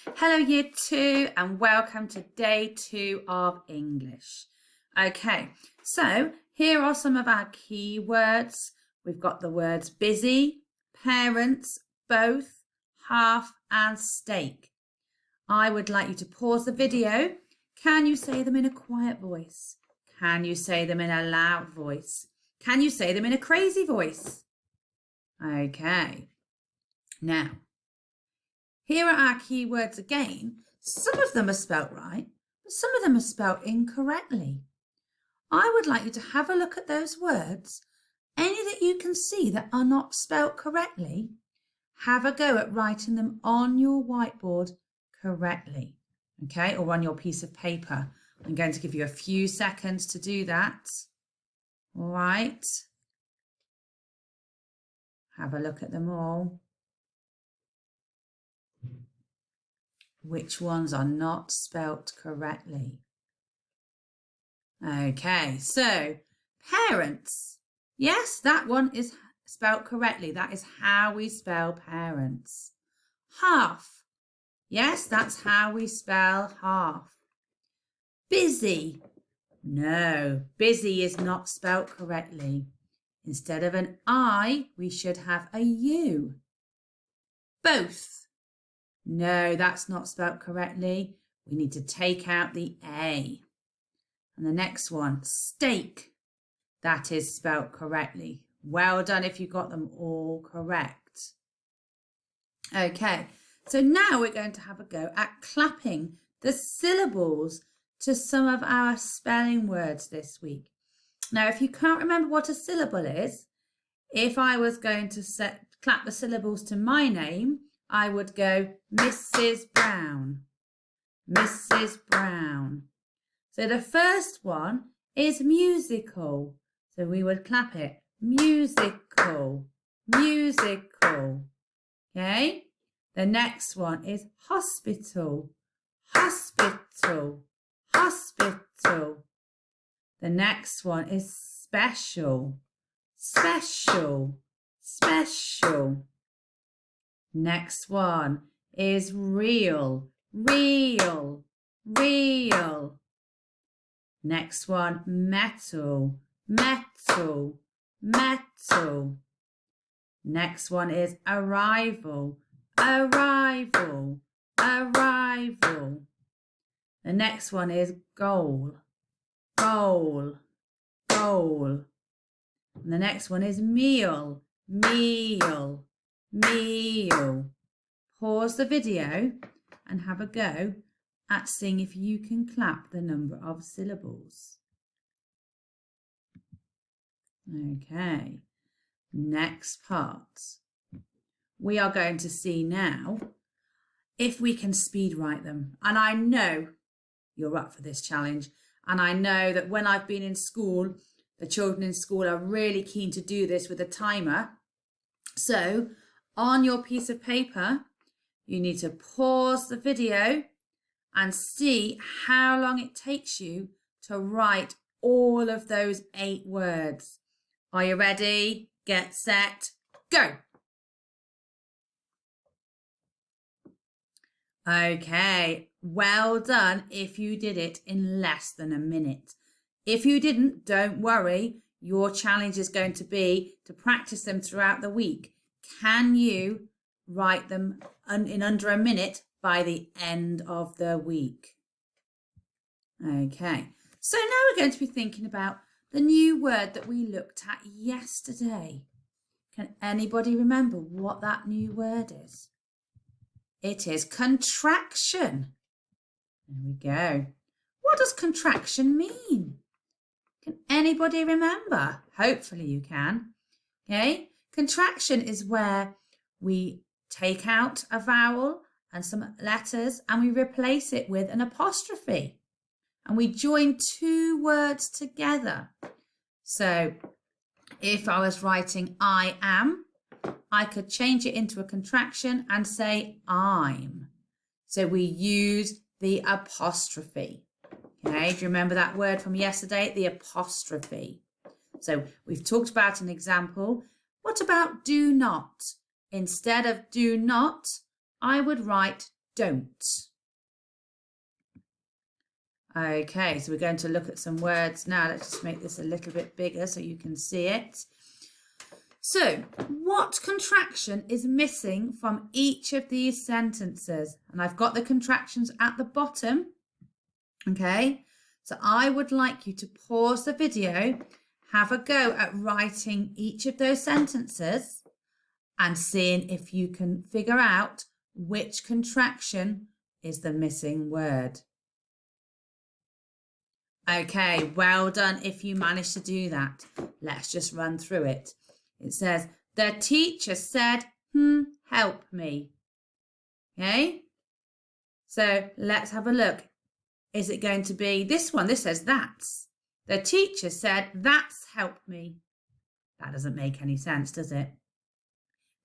Hello Year 2 and welcome to Day 2 of English. Okay, so here are some of our key words. We've got the words busy, parents, both, half and steak. I would like you to pause the video. Can you say them in a quiet voice? Can you say them in a loud voice? Can you say them in a crazy voice? Okay, now here are our key words again. Some of them are spelt right, but some of them are spelt incorrectly. I would like you to have a look at those words. Any that you can see that are not spelt correctly, have a go at writing them on your whiteboard correctly, okay, or on your piece of paper. I'm going to give you a few seconds to do that. All right. Have a look at them all. Which ones are not spelt correctly? Okay, so parents. Yes, that one is spelt correctly. That is how we spell parents. Half. Yes, that's how we spell half. Busy. No, busy is not spelt correctly. Instead of an I, we should have a U. Both. No, that's not spelt correctly. We need to take out the A. And the next one, steak. That is spelt correctly. Well done if you got them all correct. Okay, so now we're going to have a go at clapping the syllables to some of our spelling words this week. Now, if you can't remember what a syllable is, if I was going to clap the syllables to my name, I would go Mrs. Brown, Mrs. Brown. So the first one is musical. So we would clap it, musical, musical. Okay. The next one is hospital, hospital, hospital. The next one is special, special, special. Next one is real, real, real. Next one, metal, metal, metal. Next one is arrival, arrival, arrival. The next one is goal, goal, goal. And the next one is meal, meal, meal. Pause the video and have a go at seeing if you can clap the number of syllables. Okay, next part. We are going to see now if we can speed write them. And I know you're up for this challenge. And I know that when I've been in school, the children in school are really keen to do this with a timer. So on your piece of paper, you need to pause the video and see how long it takes you to write all of those 8 words. Are you ready? Get set, go. Okay, well done if you did it in less than a minute. If you didn't, don't worry. Your challenge is going to be to practice them throughout the week. Can you write them in under a minute by the end of the week? Okay, so now we're going to be thinking about the new word that we looked at yesterday. Can anybody remember what that new word is? It is contraction. There we go. What does contraction mean? Can anybody remember? Hopefully you can. Okay, contraction is where we take out a vowel and some letters and we replace it with an apostrophe. And we join 2 words together. So if I was writing I am, I could change it into a contraction and say I'm. So we use the apostrophe. Okay, do you remember that word from yesterday? The apostrophe. So we've talked about an example. What about do not? Instead of do not, I would write don't. Okay, so we're going to look at some words now. Let's just make this a little bit bigger so you can see it. So, what contraction is missing from each of these sentences? And I've got the contractions at the bottom. Okay, so I would like you to pause the video, have a go at writing each of those sentences and seeing if you can figure out which contraction is the missing word. Okay, well done if you managed to do that. Let's just run through it. It says, the teacher said, help me. Okay, so let's have a look. Is it going to be this one? This says that's. The teacher said, that's help me. That doesn't make any sense, does it?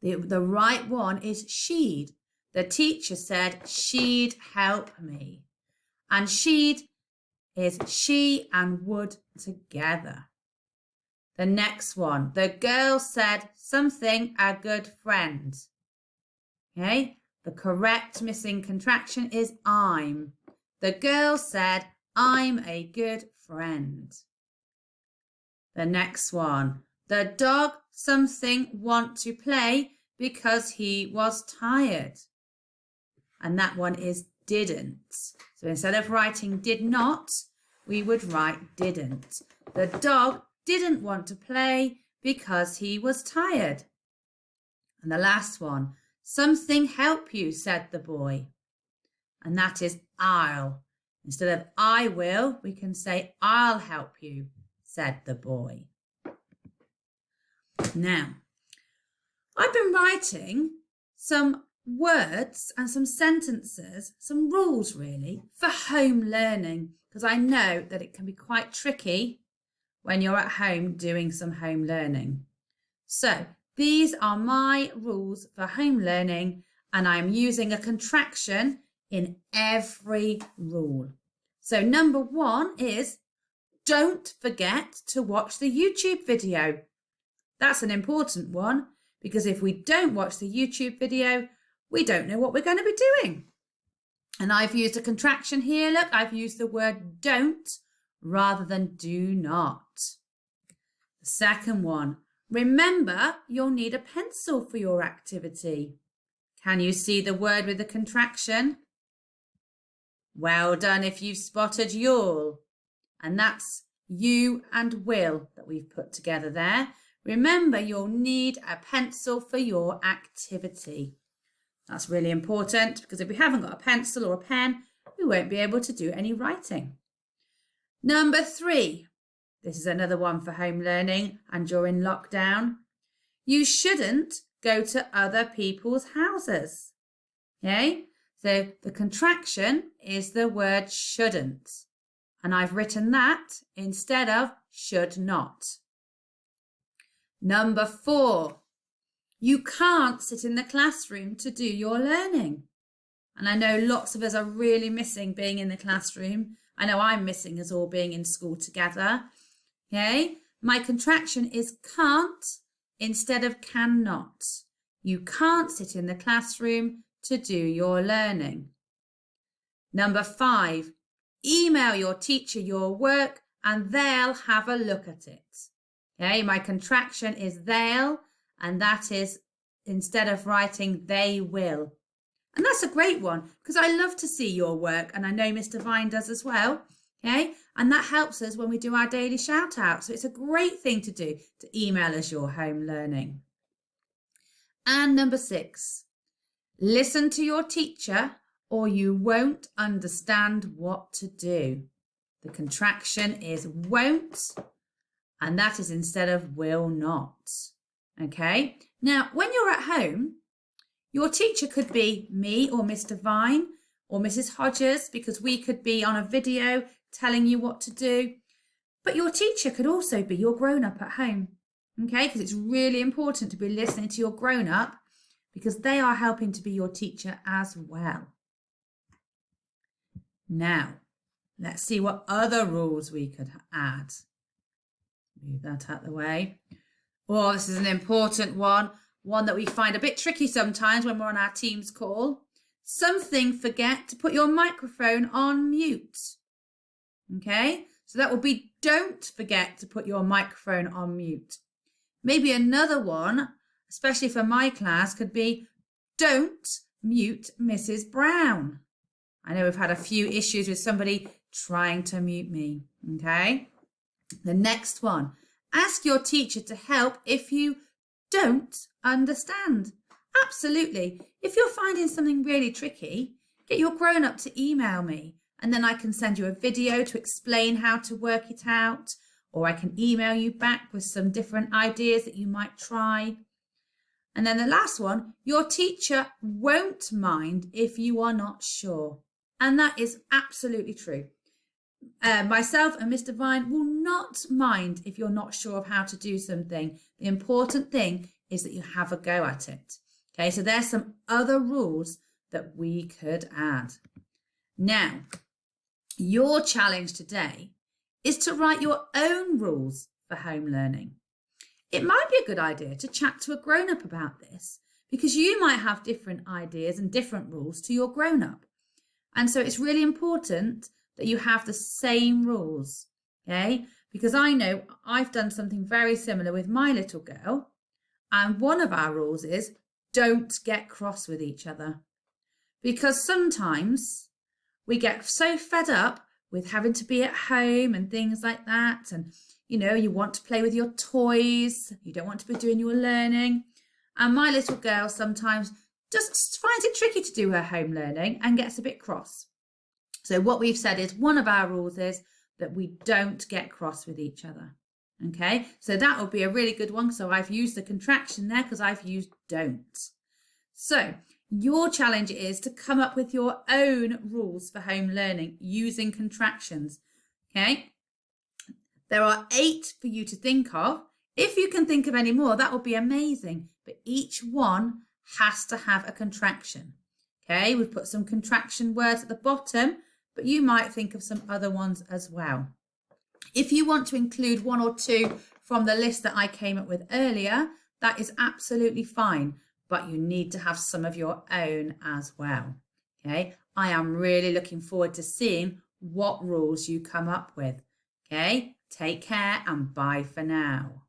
The right one is she'd. The teacher said she'd help me. And she'd is she and would together. The next one, the girl said something a good friend. Okay, the correct missing contraction is I'm. The girl said I'm a good friend. The next one, the dog something want to play because he was tired. And that one is didn't. So instead of writing did not, we would write didn't. The dog didn't want to play because he was tired. And the last one, something help you, said the boy. And that is I'll. Instead of I will, we can say I'll help you, said the boy. Now, I've been writing some words and some sentences, some rules really, for home learning, because I know that it can be quite tricky when you're at home doing some home learning. So these are my rules for home learning, and I'm using a contraction in every rule. So number 1 is don't forget to watch the YouTube video. That's an important one, because if we don't watch the YouTube video, we don't know what we're going to be doing. And I've used a contraction here. Look, I've used the word don't rather than do not. The second one, remember you'll need a pencil for your activity. Can you see the word with the contraction? Well done if you've spotted you'll. And that's you and will that we've put together there. Remember you'll need a pencil for your activity. That's really important, because if we haven't got a pencil or a pen, we won't be able to do any writing. Number 3, this is another one for home learning and during lockdown. You shouldn't go to other people's houses. Okay, so the contraction is the word shouldn't. And I've written that instead of should not. Number 4, you can't sit in the classroom to do your learning. And I know lots of us are really missing being in the classroom. I know I'm missing us all being in school together. Okay, my contraction is can't instead of cannot. You can't sit in the classroom to do your learning. Number 5, email your teacher your work and they'll have a look at it. Okay, my contraction is they'll, and that is instead of writing they will. And that's a great one, because I love to see your work, and I know Mr. Vine does as well. Okay, and that helps us when we do our daily shout out. So it's a great thing to do, to email us your home learning. And number 6, listen to your teacher or you won't understand what to do. The contraction is won't, and that is instead of will not. Okay, now when you're at home, your teacher could be me or Mr. Vine or Mrs. Hodges, because we could be on a video telling you what to do. But your teacher could also be your grown-up at home. Okay, because it's really important to be listening to your grown-up, because they are helping to be your teacher as well. Now, let's see what other rules we could add. Move that out of the way. Oh, this is an important one that we find a bit tricky sometimes when we're on our Teams call. Something, forget to put your microphone on mute. Okay, so that will be don't forget to put your microphone on mute. Maybe another one, especially for my class, could be don't mute Mrs. Brown. I know we've had a few issues with somebody trying to mute me. Okay, the next one, ask your teacher to help if you don't understand. Absolutely. If you're finding something really tricky, get your grown-up to email me and then I can send you a video to explain how to work it out, or I can email you back with some different ideas that you might try. And then the last one, your teacher won't mind if you are not sure. And that is absolutely true. Myself and Mr. Vine will not mind if you're not sure of how to do something. The important thing is that you have a go at it. Okay, so there's some other rules that we could add. Now, your challenge today is to write your own rules for home learning. It might be a good idea to chat to a grown-up about this because you might have different ideas and different rules to your grown-up. And so it's really important that you have the same rules, okay? Because I know I've done something very similar with my little girl. And one of our rules is don't get cross with each other. Because sometimes we get so fed up with having to be at home and things like that. And, you know, you want to play with your toys. You don't want to be doing your learning. And my little girl sometimes just finds it tricky to do her home learning and gets a bit cross. So what we've said is one of our rules is that we don't get cross with each other. Okay, so that will be a really good one. So I've used the contraction there because I've used don't. So your challenge is to come up with your own rules for home learning using contractions. Okay, there are 8 for you to think of. If you can think of any more, that would be amazing. But each one has to have a contraction. Okay, we've put some contraction words at the bottom, but you might think of some other ones as well. If you want to include 1 or 2 from the list that I came up with earlier, that is absolutely fine, but you need to have some of your own as well. Okay, I am really looking forward to seeing what rules you come up with. Okay, take care and bye for now.